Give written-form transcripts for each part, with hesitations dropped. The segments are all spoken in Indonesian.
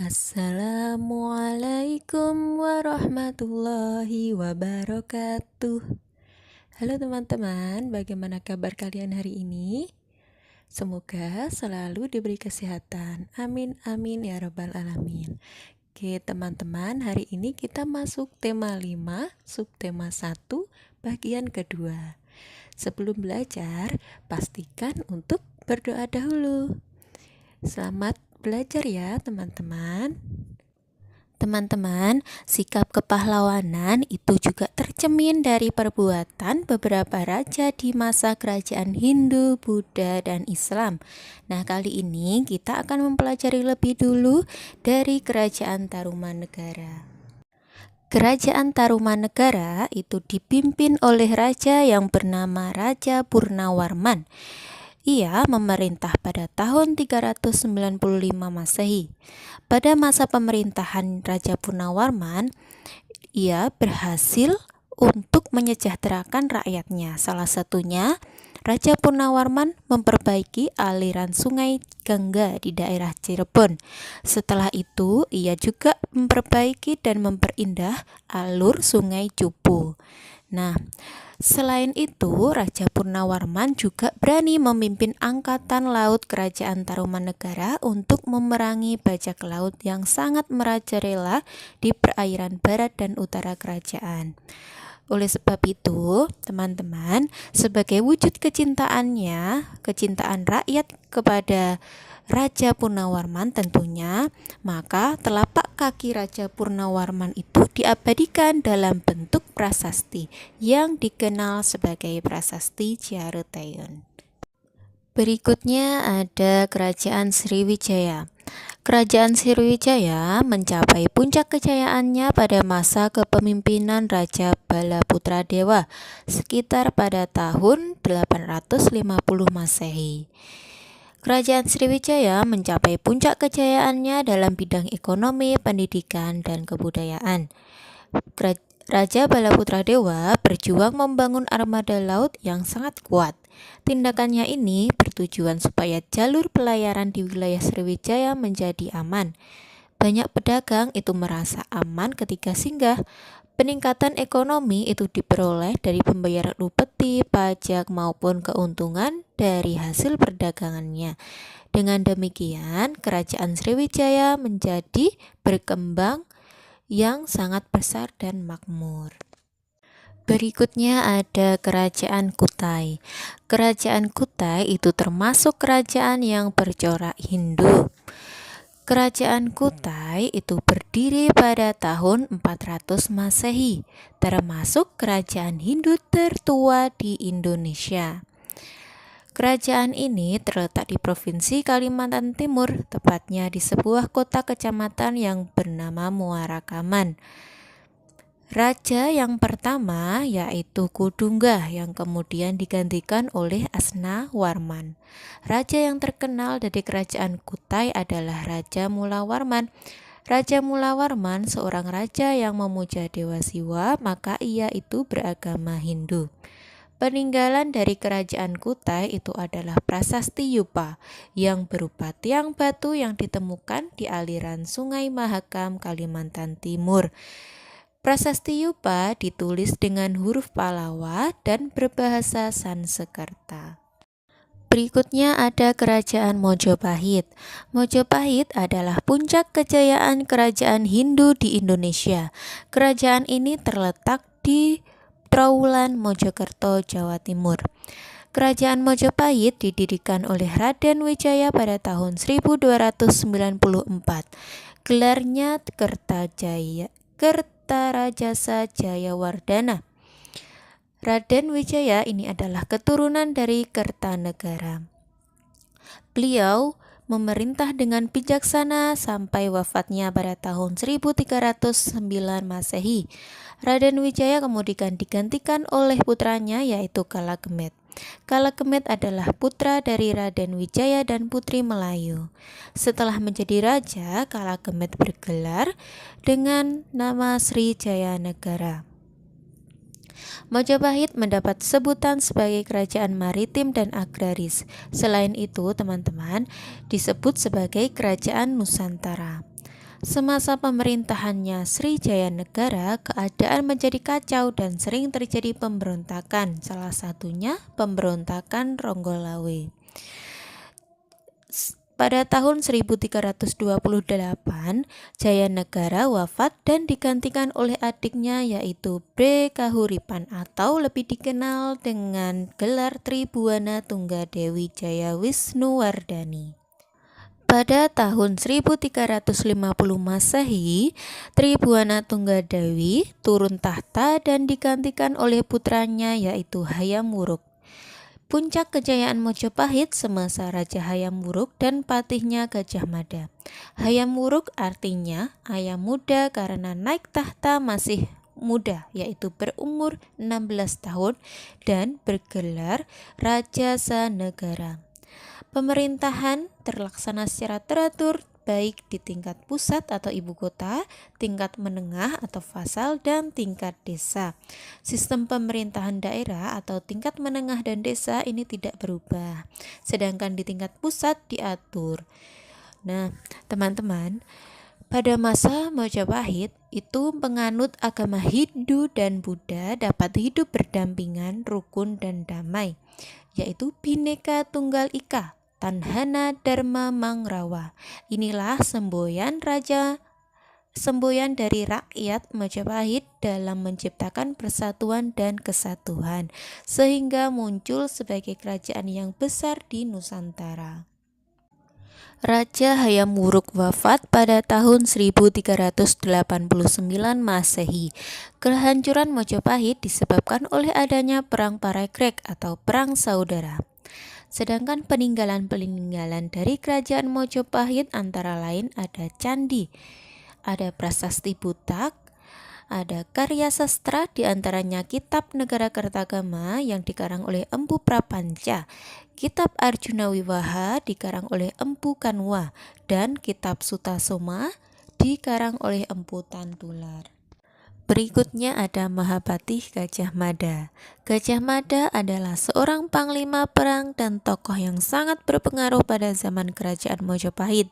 Assalamualaikum warahmatullahi wabarakatuh. Halo teman-teman, bagaimana kabar kalian hari ini? Semoga selalu diberi kesehatan. Amin amin ya rabbal alamin. Oke teman-teman, hari ini kita masuk tema 5, subtema 1, bagian kedua. Sebelum belajar, pastikan untuk berdoa dahulu. Selamat belajar ya teman-teman. Teman-teman, sikap kepahlawanan itu juga tercermin dari perbuatan beberapa raja di masa kerajaan Hindu, Buddha, dan Islam. Nah, kali ini kita akan mempelajari lebih dulu dari Kerajaan Tarumanegara. Kerajaan Tarumanegara itu dipimpin oleh raja yang bernama Raja Purnawarman. Ia memerintah pada tahun 395 Masehi. Pada masa pemerintahan Raja Purnawarman, ia berhasil untuk menyejahterakan rakyatnya. Salah satunya, Raja Purnawarman memperbaiki aliran sungai Gangga di daerah Cirebon. Setelah itu, ia juga memperbaiki dan memperindah alur sungai Cupu. Nah, selain itu, Raja Purnawarman juga berani memimpin angkatan laut Kerajaan Tarumanegara untuk memerangi bajak laut yang sangat merajalela di perairan barat dan utara kerajaan. Oleh sebab itu, teman-teman, sebagai wujud kecintaan rakyat kepada Raja Purnawarman tentunya, maka telapak kaki Raja Purnawarman itu diabadikan dalam bentuk prasasti yang dikenal sebagai Prasasti Ciaruteun. Berikutnya ada Kerajaan Sriwijaya. Kerajaan Sriwijaya mencapai puncak kejayaannya pada masa kepemimpinan Raja Balaputradewa sekitar pada tahun 850 Masehi. Kerajaan Sriwijaya mencapai puncak kejayaannya dalam bidang ekonomi, pendidikan, dan kebudayaan. Raja Balaputradewa berjuang membangun armada laut yang sangat kuat. Tindakannya ini bertujuan supaya jalur pelayaran di wilayah Sriwijaya menjadi aman. Banyak pedagang itu merasa aman ketika singgah. Peningkatan ekonomi itu diperoleh dari pembayaran upeti, pajak, maupun keuntungan dari hasil perdagangannya. Dengan demikian, Kerajaan Sriwijaya menjadi berkembang yang sangat besar dan makmur. Berikutnya ada Kerajaan Kutai. Kerajaan Kutai itu termasuk kerajaan yang bercorak Hindu. Kerajaan Kutai itu berdiri pada tahun 400 Masehi, termasuk kerajaan Hindu tertua di Indonesia. Kerajaan ini terletak di Provinsi Kalimantan Timur, tepatnya di sebuah kota kecamatan yang bernama Muara Kaman. Raja yang pertama yaitu Kudungga yang kemudian digantikan oleh Asna Warman. Raja yang terkenal dari kerajaan Kutai adalah Raja Mulawarman. Raja Mulawarman seorang raja yang memuja Dewa Siwa, maka ia itu beragama Hindu. Peninggalan dari kerajaan Kutai itu adalah Prasasti Yupa yang berupa tiang batu yang ditemukan di aliran Sungai Mahakam, Kalimantan Timur. Prasasti Yupa ditulis dengan huruf Pallawa dan berbahasa Sanskerta. Berikutnya ada Kerajaan Mojopahit. Mojopahit adalah puncak kejayaan kerajaan Hindu di Indonesia. Kerajaan ini terletak di Trowulan, Mojokerto, Jawa Timur. Kerajaan Mojopahit didirikan oleh Raden Wijaya pada tahun 1294. Gelarnya Kertarajasa Jayawardana. Raden Wijaya ini adalah keturunan dari Kertanegara. Beliau memerintah dengan bijaksana sampai wafatnya pada tahun 1309 Masehi. Raden Wijaya kemudian digantikan oleh putranya yaitu Kalagemet. Kalagemet adalah putra dari Raden Wijaya dan Putri Melayu. Setelah menjadi raja, Kalagemet bergelar dengan nama Srijaya Negara. Majapahit mendapat sebutan sebagai kerajaan maritim dan agraris. Selain itu, teman-teman, disebut sebagai kerajaan Nusantara. Semasa pemerintahannya Sri Jayanegara, keadaan menjadi kacau dan sering terjadi pemberontakan, salah satunya pemberontakan Ronggolawe. Pada tahun 1328, Jayanegara wafat dan digantikan oleh adiknya yaitu Bre Kahuripan atau lebih dikenal dengan gelar Tribhuwana Tunggadewi Jaya Wisnuwardhani. Pada tahun 1350 Masehi, Tribhuwana Tunggadewi turun tahta dan digantikan oleh putranya yaitu Hayam Wuruk. Puncak kejayaan Mojopahit semasa Raja Hayam Wuruk dan patihnya Gajah Mada. Hayam Wuruk artinya ayah muda karena naik tahta masih muda, yaitu berumur 16 tahun dan bergelar Raja Sanegara. Pemerintahan terlaksana secara teratur baik di tingkat pusat atau ibu kota, tingkat menengah atau fasal, dan tingkat desa. Sistem pemerintahan daerah atau tingkat menengah dan desa ini tidak berubah, sedangkan di tingkat pusat diatur. Nah, teman-teman, pada masa Majapahit itu penganut agama Hindu dan Buddha dapat hidup berdampingan, rukun dan damai, yaitu Bhinneka Tunggal Ika, Tanhana Dharma Mangrawa. Inilah semboyan dari rakyat Majapahit dalam menciptakan persatuan dan kesatuan, sehingga muncul sebagai kerajaan yang besar di Nusantara. Raja Hayam Wuruk wafat pada tahun 1389 Masehi. Kehancuran Majapahit disebabkan oleh adanya Perang Parekrek atau Perang Saudara. Sedangkan peninggalan-peninggalan dari kerajaan Majapahit antara lain ada candi, ada prasasti Butak, ada karya sastra diantaranya Kitab Negara Kertagama yang dikarang oleh Empu Prapanca, Kitab Arjuna Wiwaha dikarang oleh Empu Kanwa, dan Kitab Sutasoma dikarang oleh Empu Tantular. Berikutnya ada Mahabhatih Gajah Mada. Gajah Mada adalah seorang panglima perang dan tokoh yang sangat berpengaruh pada zaman kerajaan Majapahit.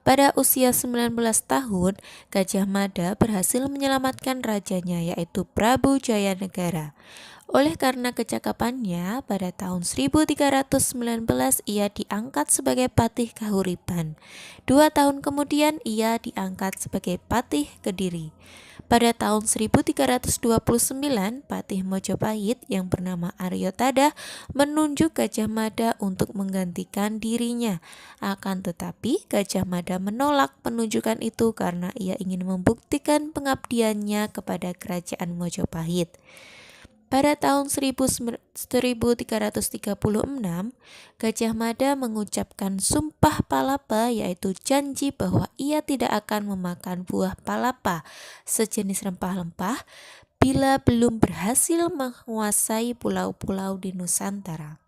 Pada usia 19 tahun, Gajah Mada berhasil menyelamatkan rajanya yaitu Prabu Jayanegara. Oleh karena kecakapannya, pada tahun 1319 ia diangkat sebagai Patih Kahuripan. 2 tahun kemudian ia diangkat sebagai Patih Kediri. Pada tahun 1329, Patih Mojopahit yang bernama Aryo Tada menunjuk Gajah Mada untuk menggantikan dirinya. Akan tetapi, Gajah Mada menolak penunjukan itu karena ia ingin membuktikan pengabdiannya kepada kerajaan Mojopahit. Pada tahun 1336, Gajah Mada mengucapkan Sumpah Palapa, yaitu janji bahwa ia tidak akan memakan buah palapa, sejenis rempah-rempah, bila belum berhasil menguasai pulau-pulau di Nusantara.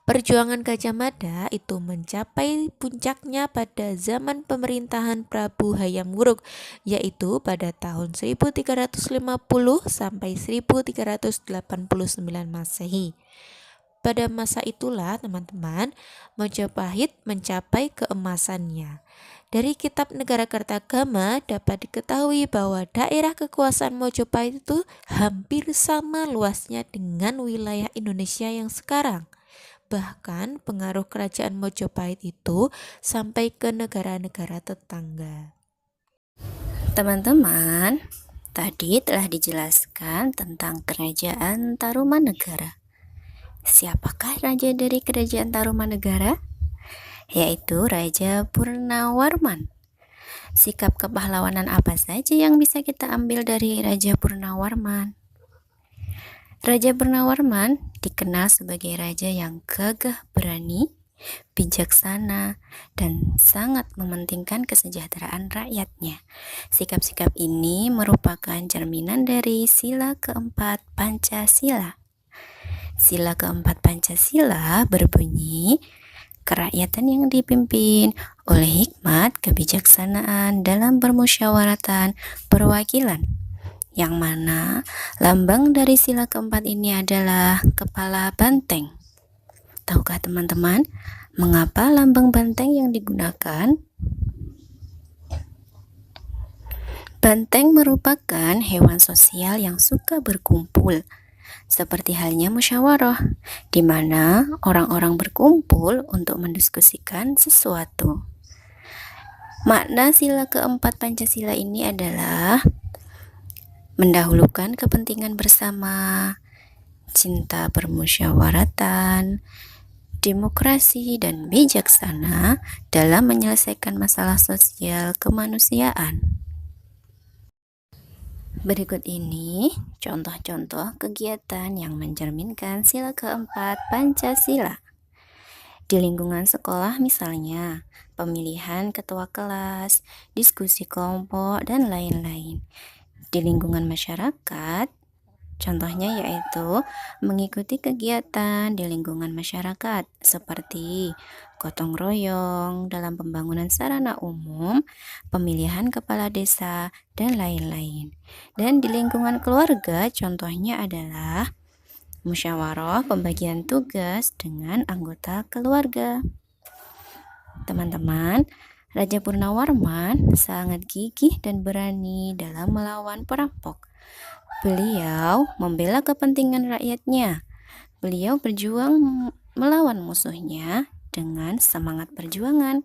Perjuangan Gajah Mada itu mencapai puncaknya pada zaman pemerintahan Prabu Hayam Wuruk, yaitu pada tahun 1350 sampai 1389 Masehi. Pada masa itulah, teman-teman, Majapahit mencapai keemasannya. Dari Kitab Negara Kertagama dapat diketahui bahwa daerah kekuasaan Majapahit itu hampir sama luasnya dengan wilayah Indonesia yang sekarang. Bahkan pengaruh kerajaan Majapahit itu sampai ke negara-negara tetangga. Teman-teman, tadi telah dijelaskan tentang kerajaan Tarumanegara. Siapakah raja dari kerajaan Tarumanegara? Yaitu Raja Purnawarman. Sikap kepahlawanan apa saja yang bisa kita ambil dari Raja Purnawarman? Raja Purnawarman dikenal sebagai raja yang gagah berani, bijaksana, dan sangat mementingkan kesejahteraan rakyatnya. Sikap-sikap ini merupakan cerminan dari sila keempat Pancasila. Sila keempat Pancasila berbunyi, kerakyatan yang dipimpin oleh hikmat kebijaksanaan dalam permusyawaratan perwakilan, yang mana lambang dari sila keempat ini adalah kepala banteng. Tahukah teman-teman mengapa lambang banteng yang digunakan? Banteng merupakan hewan sosial yang suka berkumpul, seperti halnya musyawarah, di mana orang-orang berkumpul untuk mendiskusikan sesuatu. Makna sila keempat Pancasila ini adalah mendahulukan kepentingan bersama, cinta permusyawaratan, demokrasi, dan bijaksana dalam menyelesaikan masalah sosial kemanusiaan. Berikut ini contoh-contoh kegiatan yang mencerminkan sila keempat Pancasila. Di lingkungan sekolah misalnya, pemilihan ketua kelas, diskusi kelompok, dan lain-lain. Di lingkungan masyarakat, contohnya yaitu mengikuti kegiatan di lingkungan masyarakat seperti gotong royong dalam pembangunan sarana umum, pemilihan kepala desa, dan lain-lain. Dan di lingkungan keluarga, contohnya adalah musyawarah pembagian tugas dengan anggota keluarga. Teman-teman, Raja Purnawarman sangat gigih dan berani dalam melawan perampok. Beliau membela kepentingan rakyatnya. Beliau berjuang melawan musuhnya dengan semangat perjuangan.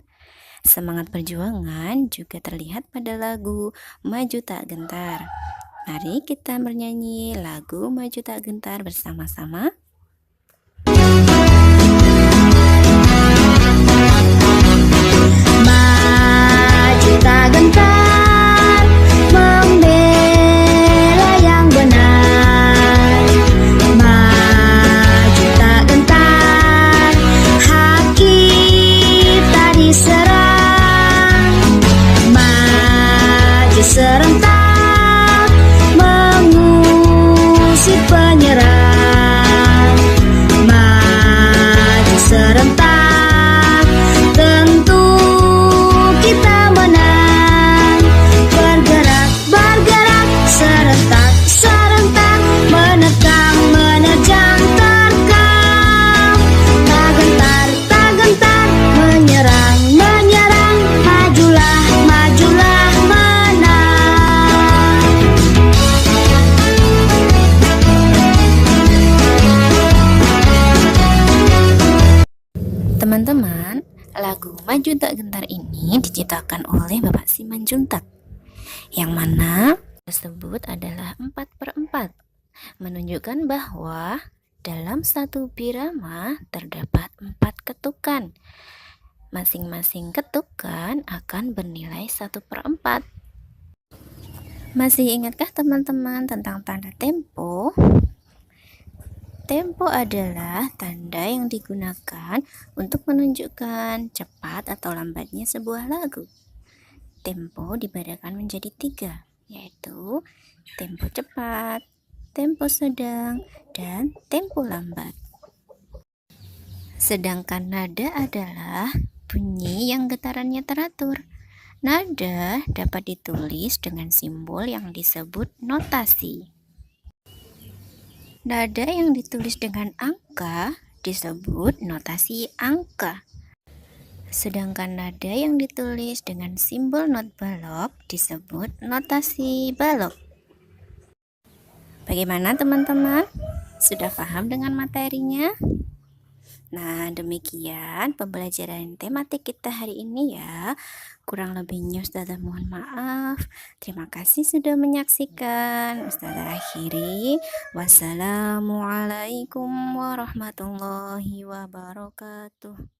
Semangat perjuangan juga terlihat pada lagu Maju Tak Gentar. Mari kita bernyanyi lagu Maju Tak Gentar bersama-sama. Maju tak gentar, membela yang benar. Maju tak gentar, hak kita diserang. Maju serentak, mengusir penyerang. Maju serentak, tentu kita menang. Bergerak, bergerak, serentak, serentak, menerkam, menerjang, terkam. Tak gentar, tak gentar, menyerang, menyerang, majulah, majulah, menang. Teman-teman, lagu Maju Tak Gentar ini diciptakan oleh Bapak Simanjuntak, yang mana tersebut adalah 4/4, menunjukkan bahwa dalam satu birama terdapat 4 ketukan. Masing-masing ketukan akan bernilai 1/4. Masih ingatkah teman-teman tentang tanda tempo? Tempo adalah tanda yang digunakan untuk menunjukkan cepat atau lambatnya sebuah lagu. Tempo dibedakan menjadi 3, yaitu tempo cepat, tempo sedang, dan tempo lambat. Sedangkan nada adalah bunyi yang getarannya teratur. Nada dapat ditulis dengan simbol yang disebut notasi. Nada yang ditulis dengan angka disebut notasi angka. Sedangkan nada yang ditulis dengan simbol not balok disebut notasi balok. Bagaimana teman-teman? Sudah paham dengan materinya? Nah, demikian pembelajaran tematik kita hari ini ya. Kurang lebihnya Ustazah mohon maaf. Terima kasih sudah menyaksikan. Ustazah akhiri. Wassalamualaikum warahmatullahi wabarakatuh.